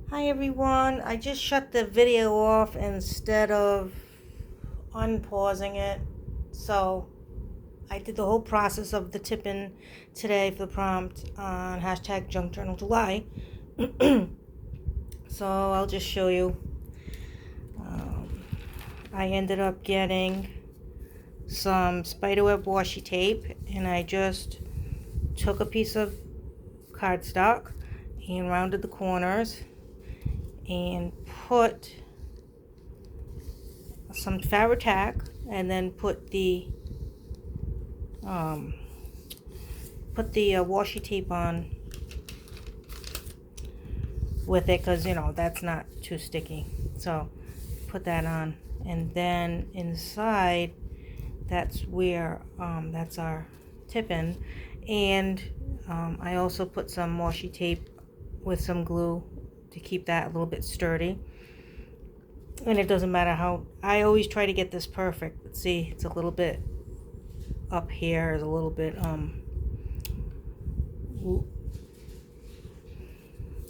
Hi everyone, I just shut the video off instead of unpausing it. So I did the whole process of the tip-in today for the prompt on hashtag junkjournaljuly. So I'll just show you. I ended up getting some spiderweb washi tape, and I just took a piece of cardstock and rounded the corners and put some fabric tack, and then put the washi tape on with it, because that's not too sticky. So put that on, and then inside, that's where that's our tip-in. And I also put some washi tape with some glue to keep that a little bit sturdy. And it doesn't matter how, I always try to get this perfect. Let's see, it's a little bit up here, is a little bit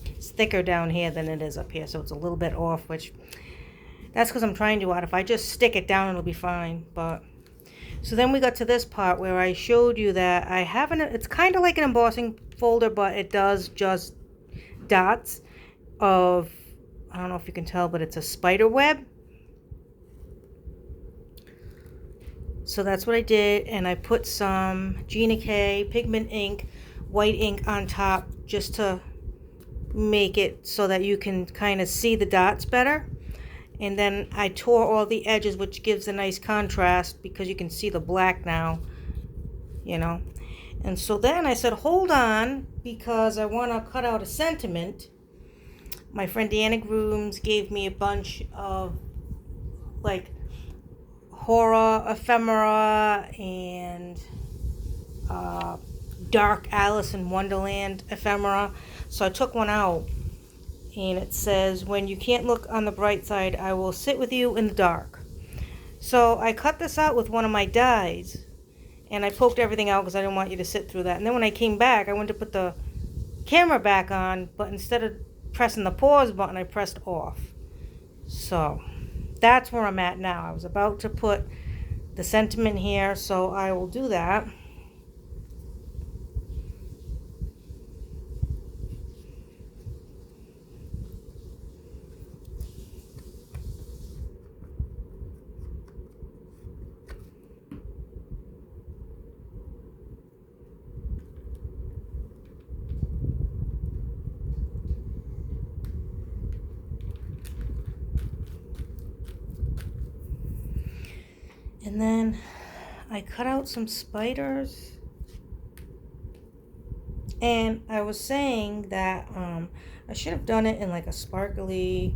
it's thicker down here than it is up here, so it's a little bit off, which that's because I'm trying to out. If I just stick it down, it'll be fine. But so then we got to this part where I showed you that I haven't, it's kind of like an embossing folder, but it does just dots of, I don't know if you can tell, but it's a spider web. So that's what I did, and I put some Gina K pigment ink, white ink on top, just to make it so that you can kind of see the dots better. And then I tore all the edges, which gives a nice contrast because you can see the black now, And so then I said, hold on, because I want to cut out a sentiment. My friend Deanna Grooms gave me a bunch of like horror ephemera and dark Alice in Wonderland ephemera. So I took one out, and it says, when you can't look on the bright side, I will sit with you in the dark. So I cut this out with one of my dies, and I poked everything out because I didn't want you to sit through that. And then when I came back, I went to put the camera back on, but instead of pressing the pause button, I pressed off. So that's where I'm at now. I was about to put the sentiment here, so I will do that. And then I cut out some spiders. And I was saying that I should have done it in like a sparkly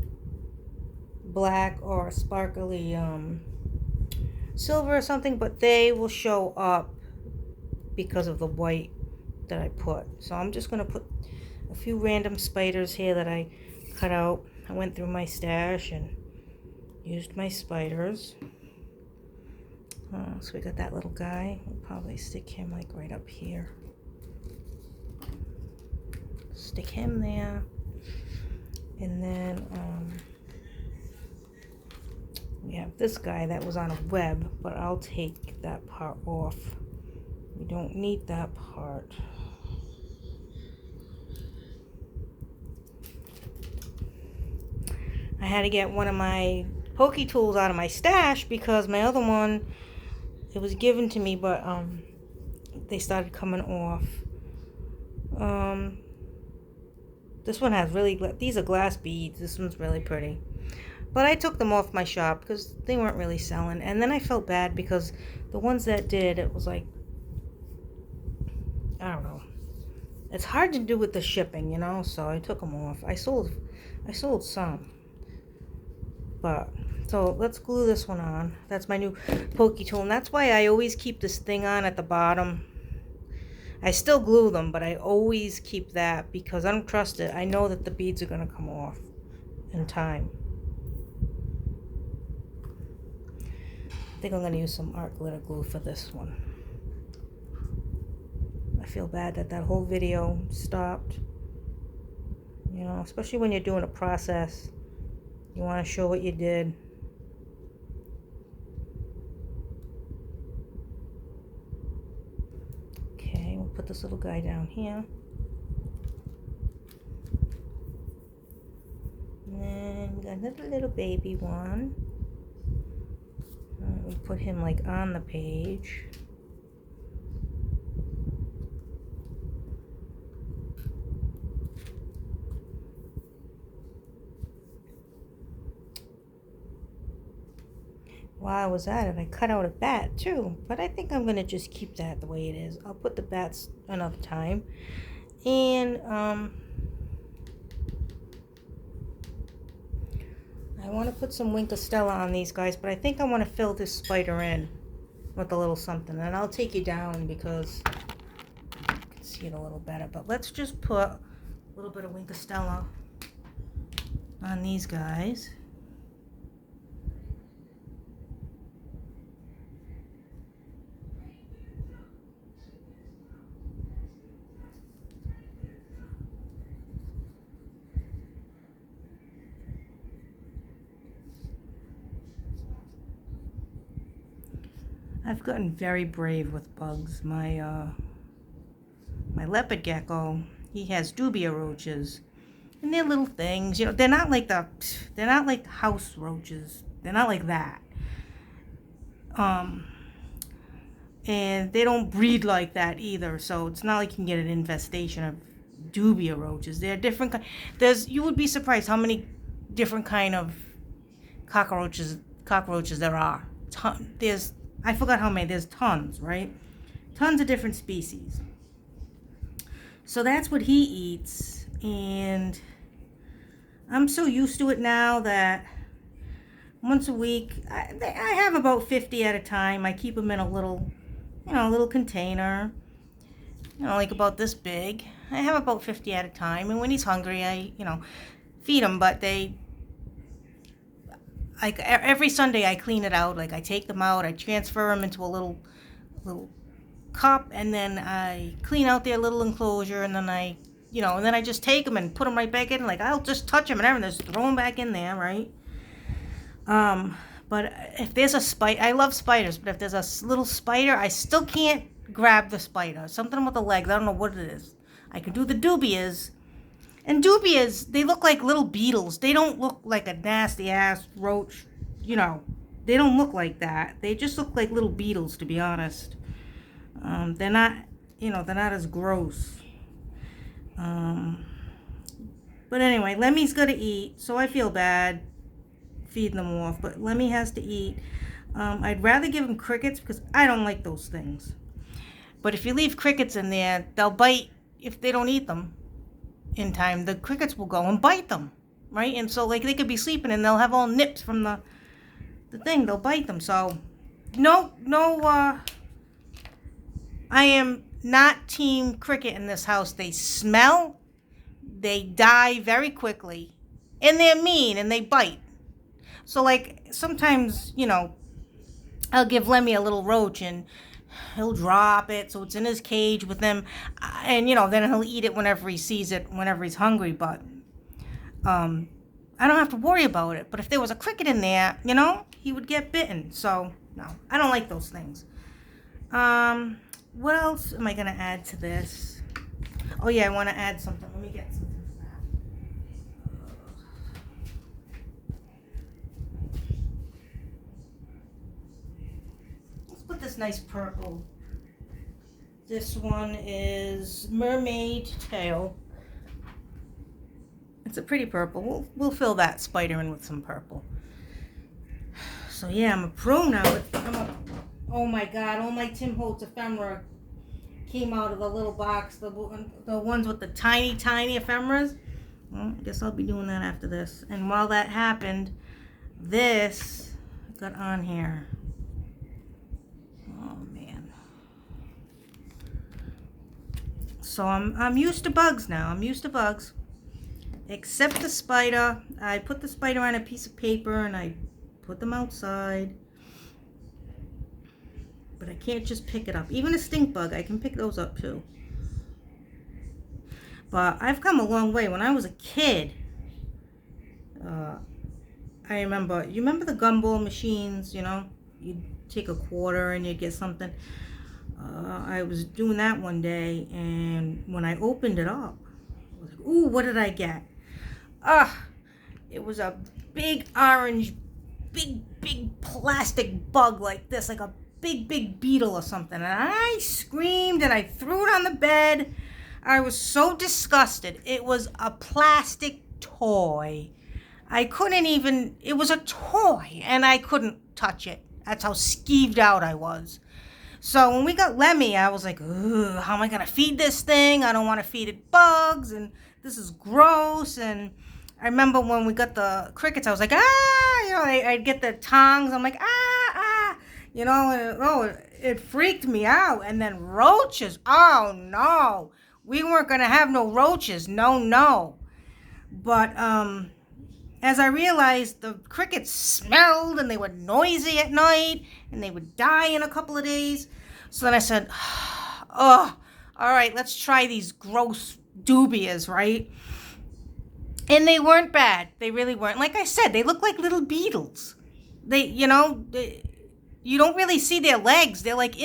black or a sparkly silver or something, but they will show up because of the white that I put. So I'm just going to put a few random spiders here that I cut out. I went through my stash and used my spiders. So we got that little guy. We'll probably stick him like right up here. Stick him there. And then we have this guy that was on a web, but I'll take that part off. We don't need that part. I had to get one of my pokey tools out of my stash because my other one, it was given to me, but they started coming off. This one has these are glass beads. This one's really pretty. But I took them off my shop because they weren't really selling. And then I felt bad because the ones that did, it was like, I don't know. It's hard to do with the shipping, so I took them off. I sold some. But, so let's glue this one on. That's my new pokey tool. And that's why I always keep this thing on at the bottom. I still glue them, but I always keep that because I don't trust it. I know that the beads are going to come off in time. I think I'm going to use some art glitter glue for this one. I feel bad that whole video stopped. You know, especially when you're doing a process. You want to show what you did. Okay, we'll put this little guy down here. And then we got another little baby one. We put him like on the page. While I was at it, I cut out a bat too, but I think I'm gonna just keep that the way it is. I'll put the bats another time. And I want to put some Wink of Stella on these guys, but I think I want to fill this spider in with a little something. And I'll take you down because you can see it a little better. But let's just put a little bit of Wink of Stella on these guys. I've gotten very brave with bugs. My leopard gecko, he has dubia roaches, and they're little things. You know, they're not like the house roaches. They're not like that. And they don't breed like that either. So it's not like you can get an infestation of dubia roaches. They're different. You would be surprised how many different kind of cockroaches there are. I forgot how many. There's tons, right? Tons of different species. So that's what he eats. And I'm so used to it now that once a week, I have about 50 at a time. I keep them in a little container, like about this big. I have about 50 at a time. And when he's hungry, I, feed him. But every Sunday I clean it out. Like I take them out, I transfer them into a little cup, and then I clean out their little enclosure, and then I just take them and put them right back in. Like I'll just touch them and everything, just throw them back in there, right? But if there's a spider, I love spiders, but if there's a little spider, I still can't grab the spider. Something with the legs, I don't know what it is. I can do the dubias. And dubias, they look like little beetles. They don't look like a nasty ass roach. They don't look like that. They just look like little beetles, to be honest. They're not as gross. But anyway, Lemmy's got to eat, so I feel bad feeding them off. But Lemmy has to eat. I'd rather give him crickets because I don't like those things. But if you leave crickets in there, they'll bite if they don't eat them in time. The crickets will go and bite them, right? And so like they could be sleeping and they'll have all nips from the thing. They'll bite them. So no I am not team cricket in this house. They smell, they die very quickly, and they're mean and they bite. So like sometimes I'll give Lemmy a little roach and he'll drop it so it's in his cage with him, and then he'll eat it whenever he sees it, whenever he's hungry. But I don't have to worry about it. But if there was a cricket in there, he would get bitten. So no, I don't like those things. What else am I gonna add to this? Oh yeah, I want to add something. Let me get something for that. Let's put this nice purple. This one is Mermaid Tail. It's a pretty purple. We'll fill that spider in with some purple. So yeah, I'm a pro now. Oh my God, all my Tim Holtz ephemera came out of the little box, the ones with the tiny, tiny ephemeras. Well, I guess I'll be doing that after this. And while that happened, this got on here. Oh man. So I'm used to bugs now. I'm used to bugs. Except the spider. I put the spider on a piece of paper and I put them outside. But I can't just pick it up. Even a stink bug, I can pick those up too. But I've come a long way. When I was a kid, I remember, you remember the gumball machines, you know? You'd take a quarter and you'd get something. I was doing that one day, and when I opened it up, I was like, ooh, what did I get? It was a big orange, big plastic bug like this, like a big beetle or something. And I screamed and I threw it on the bed. I was so disgusted. It was a plastic toy. I couldn't even, it was a toy and I couldn't touch it. That's how skeeved out I was. So when we got Lemmy, I was like, ugh, how am I going to feed this thing? I don't want to feed it bugs, and this is gross. And I remember when we got the crickets, I was like, you know, I'd get the tongs. I'm like, you know, and, it freaked me out. And then roaches, oh no, we weren't going to have no roaches, no. But as I realized, the crickets smelled and they were noisy at night and they would die in a couple of days. So then I said, all right, let's try these gross dubias, right? And they weren't bad. They really weren't. Like I said, they look like little beetles. You don't really see their legs. They're like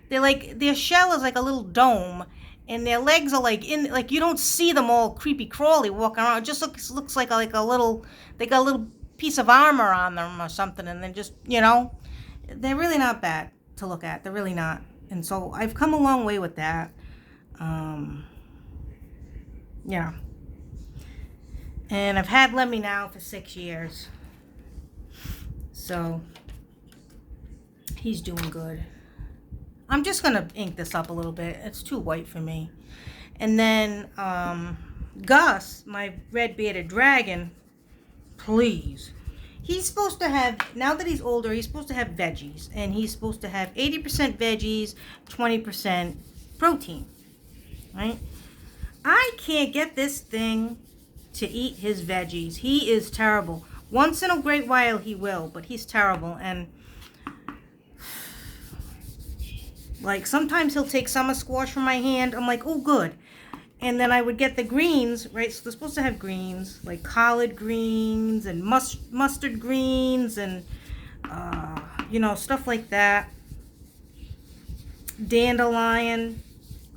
their shell is like a little dome. And their legs are like you don't see them all creepy crawly walking around. It just looks like a little, they got a little piece of armor on them or something, and then just, you know, they're really not bad to look at. They're really not. And so I've come a long way with that. Yeah. And I've had Lemmy now for 6 years. So he's doing good. I'm just going to ink this up a little bit. It's too white for me. And then Gus, my red-bearded dragon, please. He's supposed to have, now that he's older, he's supposed to have veggies. And he's supposed to have 80% veggies, 20% protein. Right? I can't get this thing to eat his veggies. He is terrible. Once in a great while he will, but he's terrible. And like, sometimes he'll take summer squash from my hand. I'm like, oh, good. And then I would get the greens, right? So they're supposed to have greens, like collard greens and mustard greens and, you know, stuff like that. Dandelion.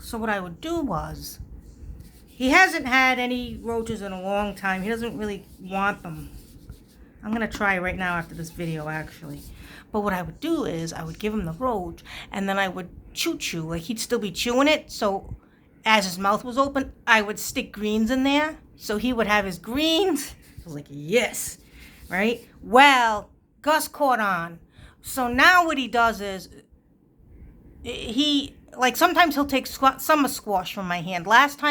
So what I would do was, he hasn't had any roaches in a long time. He doesn't really want them. I'm going to try right now after this video, actually. But what I would do is I would give him the roach, and then I would chew. Like, he'd still be chewing it. So as his mouth was open, I would stick greens in there. So he would have his greens. I was like, yes. Right? Well, Gus caught on. So now what he does is, sometimes he'll take summer squash from my hand. Last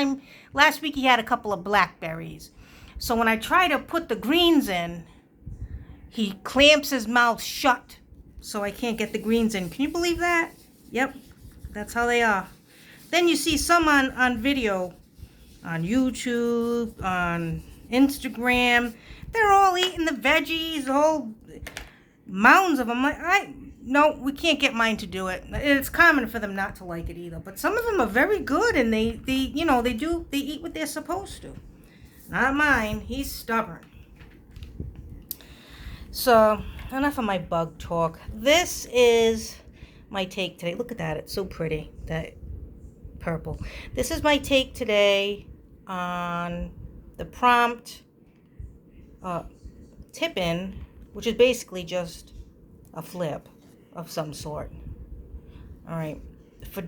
week he had a couple of blackberries. So when I try to put the greens in, he clamps his mouth shut, so I can't get the greens in. Can you believe that? Yep, that's how they are. Then you see some on video, on YouTube, on Instagram. They're all eating the veggies, the whole mounds of them. No, we can't get mine to do it. It's common for them not to like it either. But some of them are very good, and they eat what they're supposed to. Not mine. He's stubborn. So, enough of my bug talk. This is my take today. Look at that. It's so pretty. That purple. This is my take today on the prompt tip-in, which is basically just a flip of some sort. All right. For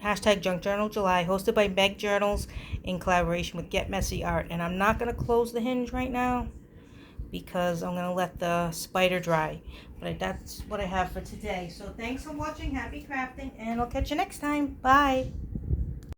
hashtag junkjournaljuly, hosted by Meg Journals in collaboration with Get Messy Art. And I'm not going to close the hinge right now, because I'm going to let the spider dry. But that's what I have for today. So thanks for watching. Happy crafting. And I'll catch you next time. Bye.